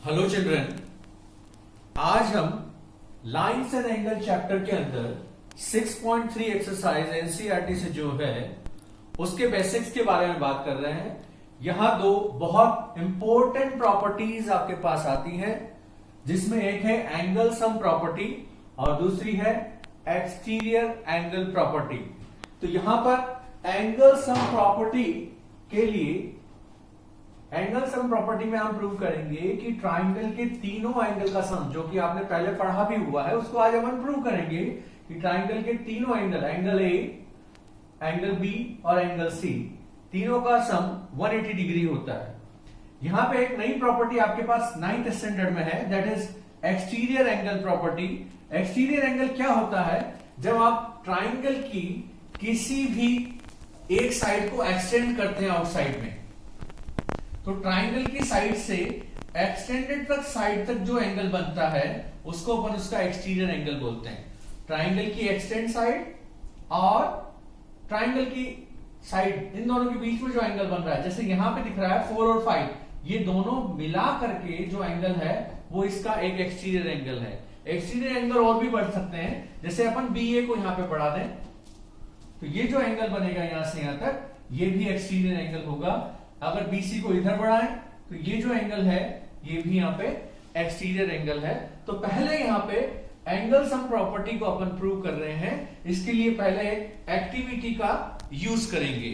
Hello children, आज हम lines and angle chapter के अंदर 6.3 एक्सरसाइज एनसीईआरटी से जो है उसके बेसिक्स के बारे में बात कर रहे हैं। यहां दो बहुत इंपॉर्टेंट प्रॉपर्टीज आपके पास आती हैं, जिसमें एक है एंगल सम प्रॉपर्टी और दूसरी है एक्सटीरियर एंगल प्रॉपर्टी। तो यहां पर एंगल सम प्रॉपर्टी के लिए एंगल सम प्रॉपर्टी में हम प्रूव करेंगे कि ट्राइंगल के तीनों एंगल का सम, जो कि आपने पहले पढ़ा भी हुआ है, उसको आज हम प्रूव करेंगे कि ट्राइंगल के तीनों angle, angle A, angle B और एंगल सी, तीनों का सम 180 डिग्री होता है। यहां पे एक नई प्रॉपर्टी आपके पास 9th स्टैंडर्ड में है, that is exterior angle property. Exterior angle क्या होता है? जब आप ट्राइंगल की किसी भी एक साइड को एक्सटेंड करते हैं आउटसाइड में, तो ट्राइंगल की साइड से एक्सटेंडेड तक साइड तक जो एंगल बनता है उसको अपन उसका एक्सटीरियर एंगल बोलते हैं। ट्राइंगल की एक्सटेंड साइड और ट्राइंगल की साइड, इन दोनों के बीच में जो एंगल बन रहा है, जैसे यहां पे दिख रहा है 4 और 5, ये दोनों मिला करके जो एंगल है वो इसका एक एक्सटीरियर एंगल है। एक्सटीरियर एंगल और भी बढ़ सकते हैं, जैसे अपन BA को यहां पे बढ़ा दें तो ये जो एंगल बनेगा यहां से यहां तक, ये भी एक्सटीरियर एंगल होगा। अगर BC को इधर बढ़ाएं तो ये जो एंगल है ये भी यहां पे एक्सटीरियर एंगल है। तो पहले यहां पे एंगल सम प्रॉपर्टी को अपन प्रूव कर रहे हैं, इसके लिए पहले एक्टिविटी का यूज करेंगे।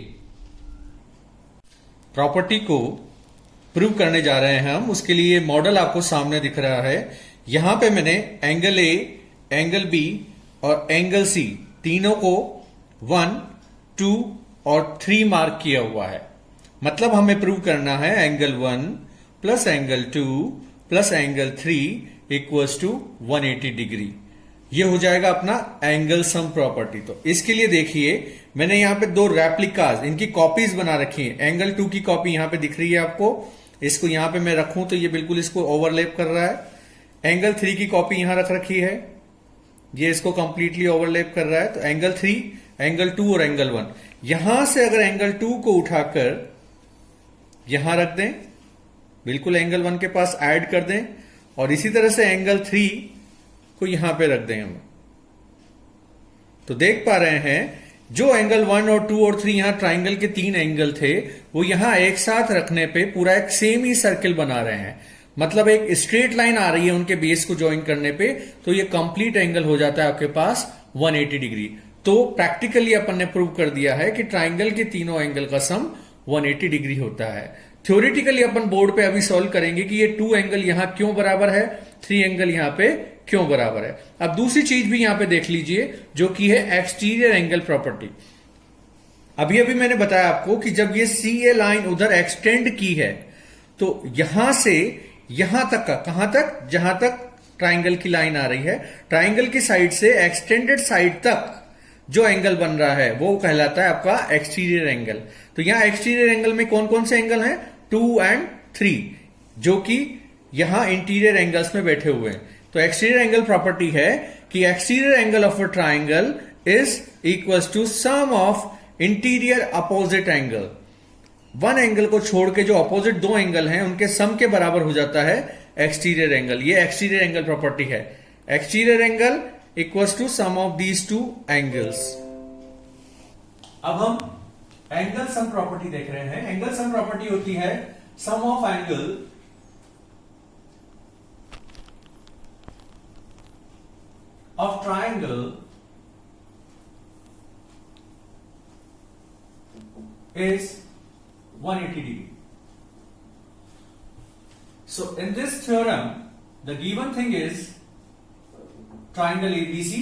प्रॉपर्टी को प्रूव करने जा रहे हैं हम, उसके लिए मॉडल आपको सामने दिख रहा है। यहां पे मैंने एंगल ए, एंगल बी और एंगल सी तीनों को 1, 2 और 3 मार्क किया हुआ है। मतलब हमें प्रूव करना है angle 1 plus angle 2 plus angle 3 equals to 180 degree. ये हो जाएगा अपना एंगल सम प्रॉपर्टी। तो इसके लिए देखिए, मैंने यहां पे दो रेप्लिकाज, इनकी कॉपीज बना रखी है। एंगल 2 की कॉपी यहां पे दिख रही है आपको, इसको यहां पे मैं रखूं तो ये बिल्कुल इसको ओवरलैप कर रहा है। एंगल 3 की कॉपी यहां रख रखी है, ये इसको कंप्लीटली ओवरलैप कर रहा है। तो एंगल 3, एंगल 2 और एंगल 1, यहां से अगर एंगल 2 को उठाकर यहां रख दें, बिल्कुल एंगल 1 के पास ऐड कर दें, और इसी तरह से एंगल 3 को यहां पे रख दें हम, तो देख पा रहे हैं जो एंगल 1 और 2 और 3 यहां ट्राइंगल के 3 एंगल थे, वो यहां एक साथ रखने पे पूरा एक सेम ही सर्किल बना रहे हैं। मतलब एक स्ट्रेट लाइन आ रही है उनके बेस को ज्वाइन करने पे, तो ये कंप्लीट एंगल हो जाता है आपके पास 180 डिग्री। तो प्रैक्टिकली अपन ने प्रूव कर दिया है कि ट्राइंगल के तीनों एंगल का सम 180 डिग्री होता है। थ्योरेटिकली अपन बोर्ड पे अभी सॉल्व करेंगे कि ये 2 एंगल यहां क्यों बराबर है, 3 एंगल यहां पे क्यों बराबर है। अब दूसरी चीज भी यहां पे देख लीजिए, जो कि है एक्सटीरियर एंगल प्रॉपर्टी। अभी अभी मैंने बताया आपको कि जब ये CA लाइन उधर एक्सटेंड की है, तो यहां से यहां तक का, कहां तक, जहां तक ट्राइंगल की लाइन आ रही है, ट्राइंगल की साइड से एक्सटेंडेड साइड तक जो एंगल बन रहा है वो कहलाता है आपका एक्सटीरियर एंगल। तो यहां एक्सटीरियर एंगल में कौन कौन से एंगल हैं? 2 और 3, जो कि यहां इंटीरियर एंगल्स में बैठे हुए हैं। तो एक्सटीरियर एंगल प्रॉपर्टी है कि exterior angle of a triangle is equals to sum of interior opposite angle. One angle को छोड़ के जो अपोजिट दो एंगल हैं उनके सम के बराबर हो जाता है एक्सटीरियर एंगल। ये एक्सटीरियर एंगल प्रॉपर्टी है। Exterior angle equals to sum of these 2 angles. अब हम एंगल सम प्रॉपर्टी देख रहे हैं। एंगल सम प्रॉपर्टी होती है sum of angle of triangle is 180 degree. So in this theorem, the given thing is triangle ABC,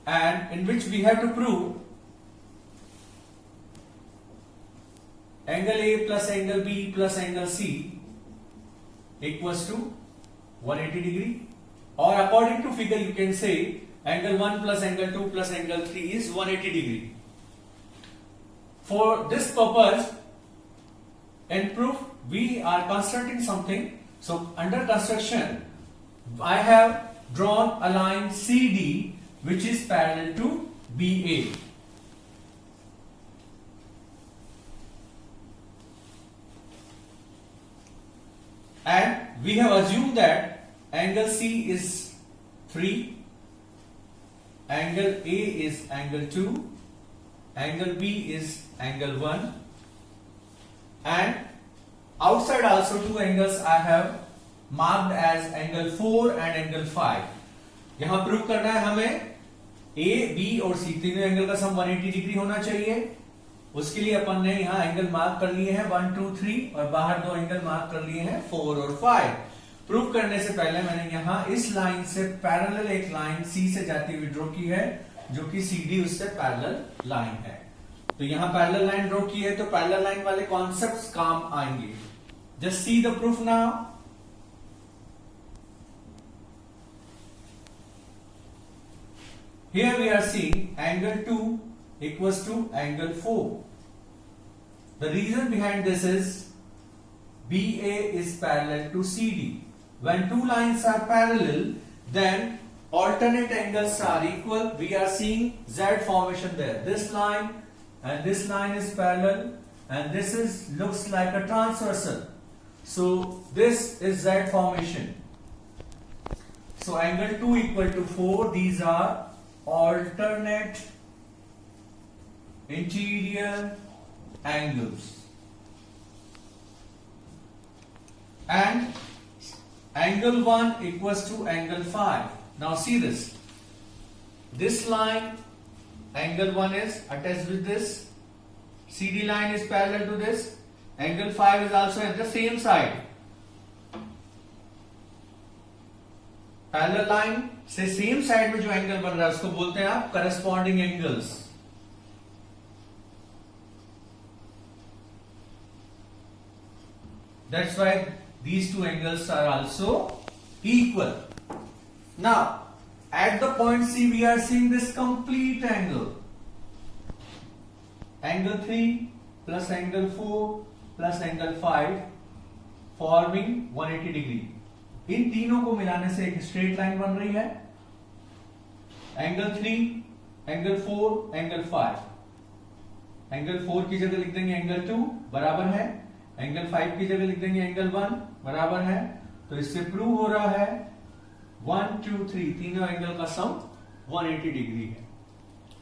and in which we have to prove angle A plus angle B plus angle C equals to 180 degree, or according to figure you can say angle 1 plus angle 2 plus angle 3 is 180 degree. For this purpose, in proof, we are constructing something. So under construction, I have drawn a line CD which is parallel to BA. and we have assumed that angle C is 3, angle A is angle 2, angle B is angle 1, and outside also two angles I have marked as angle 4 and angle 5. यहां prove करना है हमें A, B और C तीनों angle का सम 180 degree होना चाहिए. उसके लिए अपन ने यहां एंगल मार्क कर लिए हैं 1, 2, 3 और बाहर दो एंगल मार्क कर लिए हैं 4 और 5. प्रूव करने से पहले मैंने यहां इस लाइन से पैरेलल एक लाइन C से जाती हुई ड्रॉ की है जो कि CD उससे पैरेलल लाइन है. तो यहां पैरेलल लाइन ड्रॉ की है तो पैरेलल लाइन वाले कॉन्सेप्ट्स काम आएंगे. Just see the proof now. Here we are seeing angle 2 equals to angle 4. The reason behind this is BA is parallel to CD. When two lines are parallel, then alternate angles are equal. We are seeing Z formation there. This line and this line is parallel, and this is looks like a transversal. So this is Z formation. So angle 2 equal to 4. These are alternate interior angles, and angle 1 equals to angle 5. Now see this. This line, angle 1 is attached with this. CD line is parallel to this. Angle 5 is also at the same side. Parallel line से same side में जो angle बन रहा है उसको बोलते हैं आप corresponding angles. That's why these two angles are also equal. Now at the point C we are seeing this complete angle. Angle 3 plus angle 4 plus angle 5 forming 180 degree. इन तीनों को मिलाने से एक स्ट्रेट लाइन बन रही है. Angle 3, angle 4, angle 5. एंगल 4 की जगह लिख देंगे एंगल 2 बराबर है. एंगल 5 की जगह लिख देंगे एंगल 1 बराबर है. तो इससे प्रूव हो रहा है 1, 2, 3 तीनों एंगल का सम 180 डिग्री है.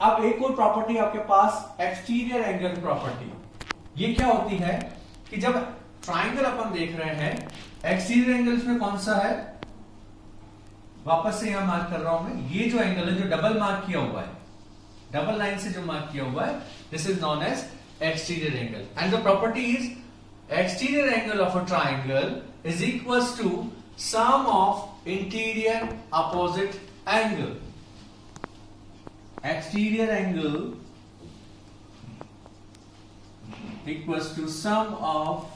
अब एक और प्रॉपर्टी आपके पास एक्सटीरियर एंगल प्रॉपर्टी. ये क्या होती है कि जब ट्राइंगल अपन देख रहे हैं, एक्सटीरियर एंगल्स में कौन सा है, वापस से यहां मार्क कर रहा हूं मैं. ये जो एंगल है जो डबल मार्क किया हुआ है, डबल लाइन से जो मार्क किया हुआ है, this is known as exterior angle. And the property is exterior angle of a triangle is equals to sum of interior opposite angle. Exterior angle equals to sum of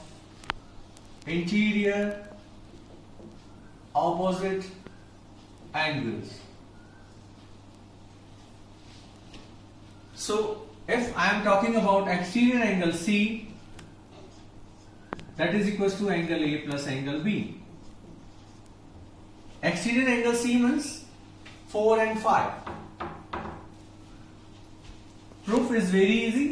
interior opposite angles. So if I am talking about exterior angle C, that is equals to angle A plus angle B. Exterior angle C means 4 and 5. Proof is very easy.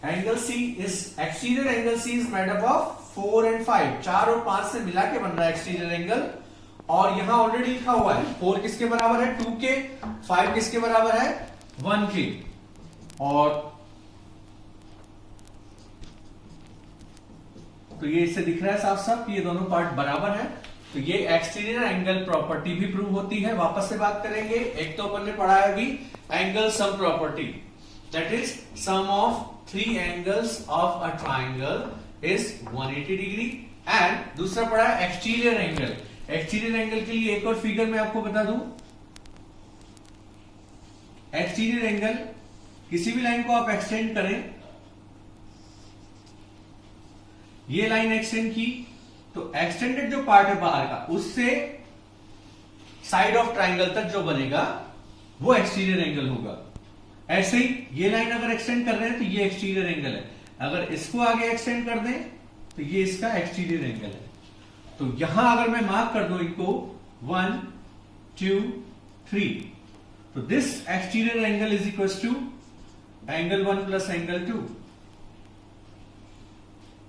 Angle C is exterior angle C is made up of 4 and 5. 4 और 5 से मिला के बन रहा है exterior angle. और यहां already लिखा हुआ है 4 किसके बराबर है 2 के, 5 किसके बराबर है 1 के. और तो ये इससे दिख रहा है साफ साफ कि ये दोनों पार्ट बराबर है. तो ये एक्सटीरियर एंगल प्रॉपर्टी भी प्रूव होती है. वापस से बात करेंगे. एक तो अपन ने पढ़ा है अभी angle sum property, that is sum of 3 angles of a triangle is 180 degree. And दूसरा पढ़ा है एक्सटीरियर एंगल. एक्सटीरियर एंगल के लिए एक और फिगर मैं आपको बता दूं. एक्सटीरियर एंगल किसी भी लाइन को आप एक्सटेंड करें, ये लाइन एक्सटेंड की तो एक्सटेंडेड जो पार्ट है बाहर का उससे साइड ऑफ ट्राइंगल तक जो बनेगा वो एक्सटीरियर एंगल होगा. ऐसे ही ये लाइन अगर एक्सटेंड कर रहे हैं तो ये एक्सटीरियर एंगल है. अगर इसको आगे एक्सटेंड कर दें तो ये इसका एक्सटीरियर एंगल है. तो यहां अगर मैं मार्क कर दूं इनको 1, 2, 3, तो this exterior angle is equal to angle 1 plus angle 2.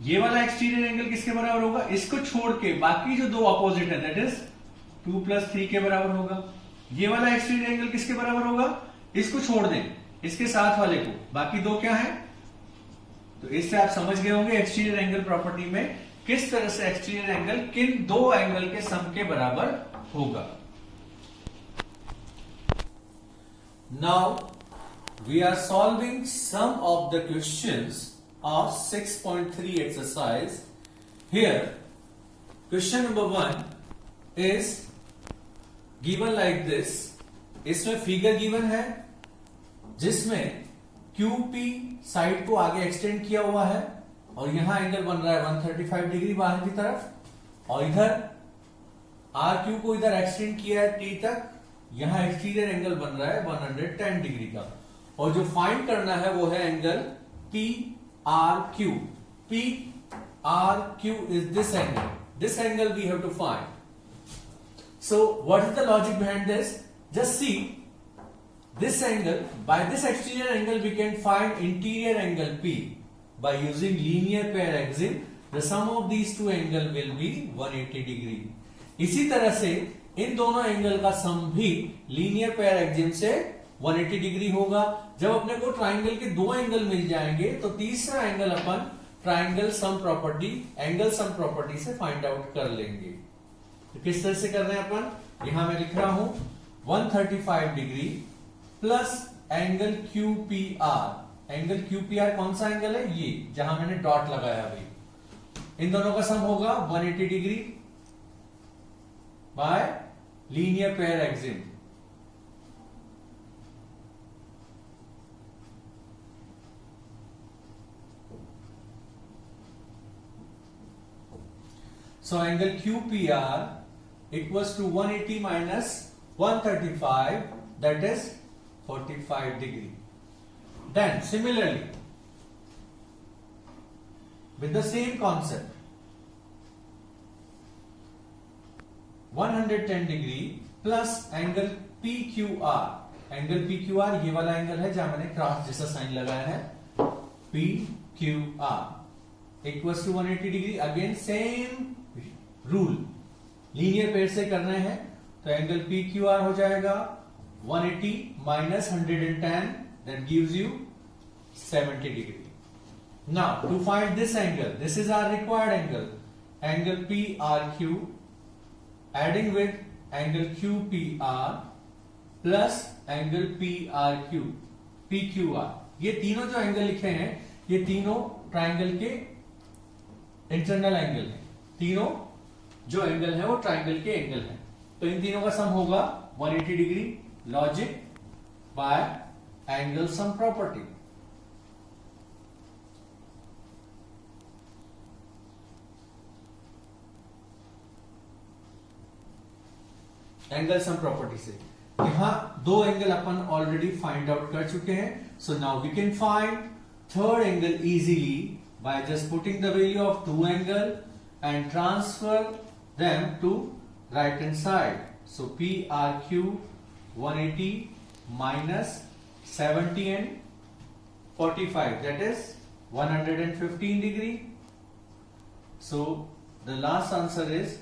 ये वाला एक्सटीरियर एंगल किसके बराबर होगा? इसको छोड़ के बाकी जो दो अपोजिट है दैट इज 2 + 3 के बराबर होगा। ये वाला एक्सटीरियर एंगल किसके बराबर होगा? इसको छोड़ दें, इसके साथ वाले को, बाकी दो क्या है? तो इससे आप समझ गए होंगे एक्सटीरियर एंगल प्रॉपर्टी में किस तरह से एक्सटीरियर एंगल किन दो एंगल के सम के बराबर होगा। Now we are solving some of the questions of 6.3 exercise. Here question number 1 is given like this. इसमें फिगर गिवन है जिसमें QP साइड को आगे एक्सटेंड किया हुआ है और यहां एंगल बन रहा है 135 डिग्री बाहर की तरफ, और इधर RQ को इधर एक्सटेंड किया है T तक, यहां एक्सटीरियर एंगल बन रहा है 110 डिग्री का, और जो फाइंड करना है वो है angle PRQ. PRQ is this angle. This angle we have to find. So what is the logic behind this? Just see this angle. By this exterior angle we can find interior angle P by using linear pair axiom. The sum of these two angle will be 180 degree. इसी तरह से इन दोनों angle का सम भी linear pair axiom से 180 degree होगा। जब अपने को ट्राइंगल के दो एंगल मिल जाएंगे तो तीसरा एंगल अपन triangle sum property, angle sum property से फाइंड आउट कर लेंगे। तो किस तरह से कर रहे हैं अपन? यहां मैं लिख रहा हूं 135 degree plus angle QPR। Angle QPR कौन सा एंगल है? ये जहां मैंने डॉट लगाया अभी। इन दोनों का सम होगा 180 degree by linear pair axiom. So angle QPR equals to 180 minus 135, that is 45 degree. Then similarly with the same concept 110 degree plus angle PQR. Angle PQR ये वाला एंगल है जहां मैंने क्रॉस जैसा साइन लगाया है, PQR equals to 180 degree. Again same rule, linear pair से करना है, तो एंगल PQR हो जाएगा 180 minus 110, that gives you 70 degree. Now to find this angle, this is our required angle PRQ, adding with angle QPR plus angle PQR. ये तीनों जो angle लिखे हैं ये तीनों ट्राइंगल के इंटरनल एंगल हैं। तीनों जो एंगल है वो ट्राइंगल के एंगल है, तो इन तीनों का सम होगा 180 degree. Logic by angle sum property. Angle sum property से यहां दो एंगल अपन ऑलरेडी फाइंड आउट कर चुके हैं, so now we can find third angle easily by just putting the value of two angle and transfer them to right hand side. So PRQ 180 minus 70 and 45, that is 115 degree. So the last answer is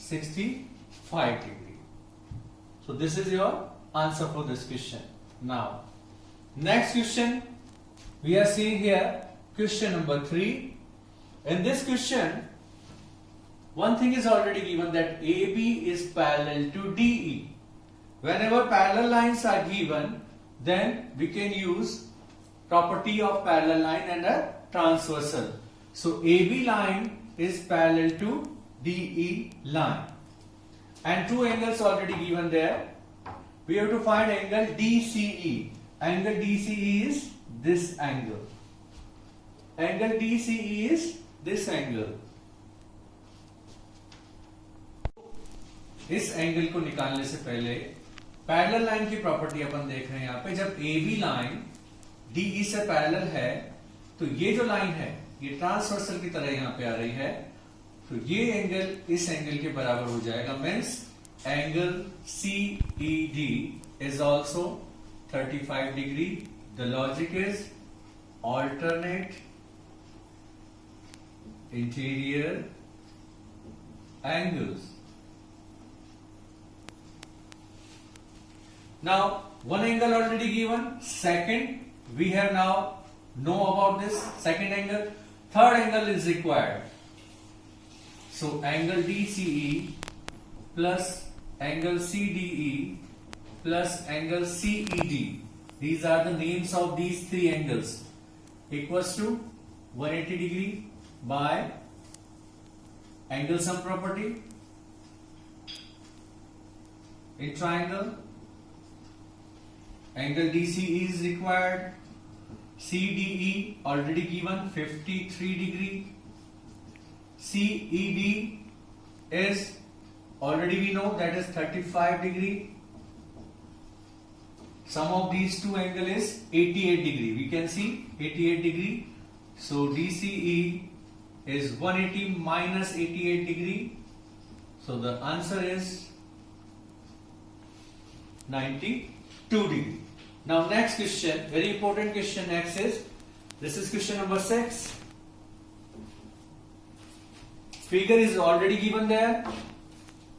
65 degree. So this is your answer for this question. Now next question we are seeing here, question number 3. In this question one thing is already given, that AB is parallel to DE. Whenever parallel lines are given, then we can use property of parallel line and a transversal. So AB line is parallel to DE line, and two angles already given there. We have to find angle DCE. Angle DCE is this angle. Angle DCE is this angle. इस angle को निकालने से पहले parallel line की property अपन देख रहे हैं यहां पे। जब AB लाइन DE से पैरेलल है तो ये जो लाइन है ये ट्रांसवर्सल की तरह यहां पे आ रही है, तो ये एंगल इस एंगल के बराबर हो जाएगा। Means angle CED is also 35 degree. The logic is alternate interior angles. Now one angle already given, second we have now know about this second angle, third angle is required. So angle DCE plus angle CDE plus angle CED, these are the names of these three angles, equals to 180 degree by angle sum property in triangle. Angle DCE is required, CDE already given 53 degree, CED is already we know that is 35 degree. Sum of these two angle is 88 degree. We can see 88 degree. So DCE is 180 minus 88 degree. So the answer is 92 degree. Now next question, very important question next is, this is question number 6. Figure is already given there.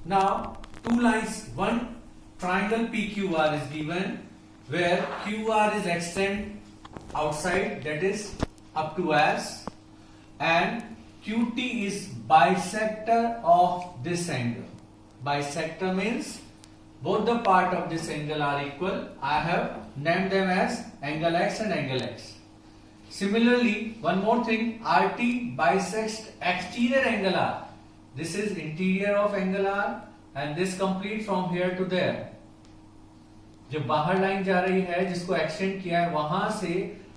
Now two lines, one triangle PQR is given where QR is extend outside, that is up to S, and QT is bisector of this angle. Bisector means both the part of this angle are equal. I have named them as angle X and angle X. Similarly, one more thing, RT bisects exterior angle R. This is interior of angle R and this complete from here to there. जो बाहर line जा रही है जिसको extend किया है वहां से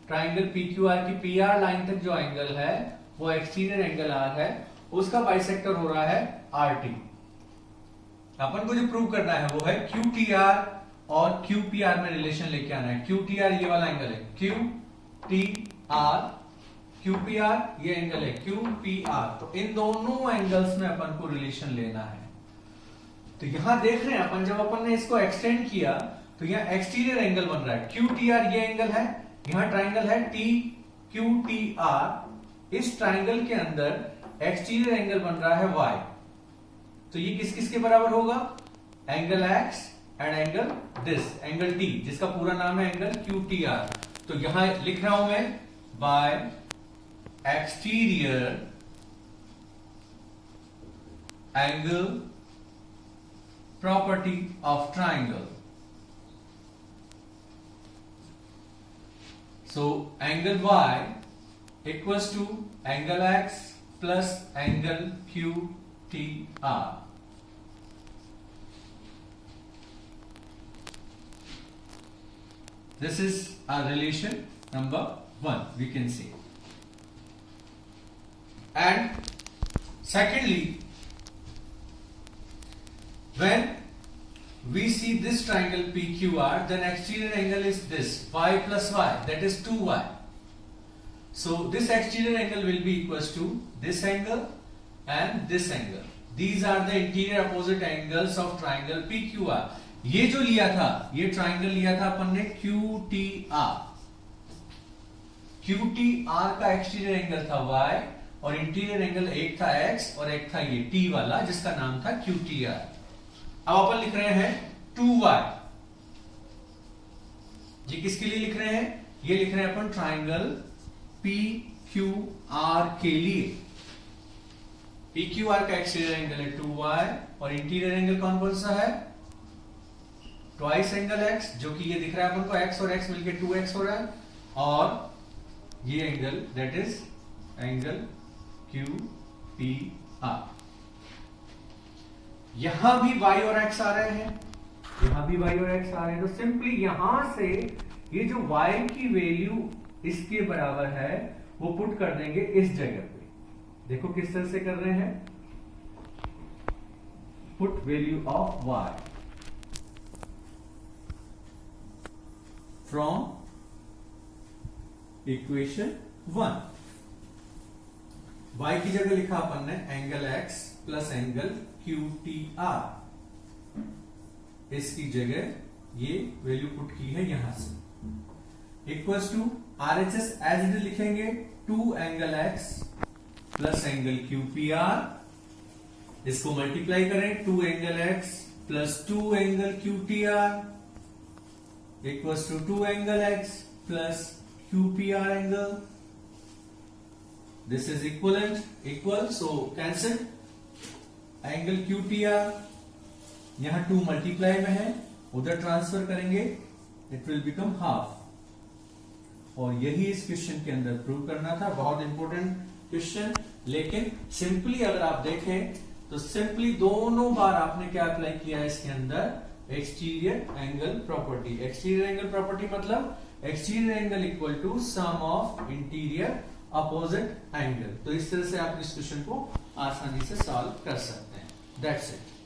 ट्राइंगल PQR की PR लाइन तक जो एंगल है वो एक्सटीरियर एंगल R है, उसका बाइसेक्टर हो रहा है RT. अपन को जो प्रूव करना है वो है QTR और QPR में रिलेशन लेके आना है. QTR ये वाला एंगल है, QTR, QPR ये एंगल है QPR. तो इन दोनों एंगल्स में अपन को रिलेशन लेना है. तो यहां देख रहे हैं अपन, जब अपन ने इसको एक्सटेंड किया तो यहाँ एक्सटीरियर एंगल बन रहा है. QTR ये एंगल है, यहाँ ट्राइंगल है TQTR. इस ट्राइंगल के अंदर एक्सटीरियर एंगल बन रहा है Y. तो ये किस किस के बराबर होगा? Angle X and angle this angle T, जिसका पूरा नाम है एंगल QTR. तो यहां लिख रहा हूं मैं bye exterior angle property of triangle. So angle Y equals to angle X plus angle QTR. This is our relation number 1, we can see. And secondly, when we see this triangle PQR, then exterior angle is this, Y plus Y, that is 2Y. So this exterior angle will be equals to this angle and this angle. These are the interior opposite angles of triangle PQR. ये जो लिया था, ये triangle लिया था अपन ने QTR. QTR का exterior angle था Y और इंटीरियर एंगल एक था X और एक था ये T वाला जिसका नाम था QTR. अब अपन लिख रहे हैं 2Y. ये किसके लिए लिख रहे हैं? ये लिख रहे हैं अपन ट्राइंगल PQR के लिए. PQR का एक्सटीरियर एंगल है 2Y और इंटीरियर एंगल कौन कौन सा है? ट्वाइस एंगल X, जो कि ये दिख रहा है अपन को X और X मिलके 2X हो रहा है, और ये angle that is angle QPR. यहां भी Y और X आ रहे हैं, यहां भी Y और X आ रहे हैं. तो सिंपली यहां से ये जो Y की वैल्यू इसके बराबर है वो पुट कर देंगे इस जगह पे. देखो किस तरह से कर रहे हैं, put value of Y from equation 1. Y की जगह लिखा अपन ने angle X plus angle QTR. इसकी जगह ये वैल्यू पुट की है यहां से. Equals to RHS as it is लिखेंगे 2 angle X plus angle Q P R, इसको मल्टीप्लाई करें 2 angle X plus 2 angle Q T R equals to 2 angle X plus Q P R angle. This is equal, so cancel. Angle Q T R यहां 2 multiply में है, उधर transfer करेंगे, it will become half. और यही इस question के अंदर प्रूव करना था. बहुत इंपॉर्टेंट क्वेश्चन. लेकिन सिंपली अगर आप देखें तो सिंपली दोनों बार आपने क्या अप्लाई किया है इसके अंदर, exterior angle property. Exterior angle property मतलब exterior angle equal to sum of interior opposite angle. तो इस तरह से आप इस क्वेश्चन को आसानी से सॉल्व कर सकते हैं. That's it.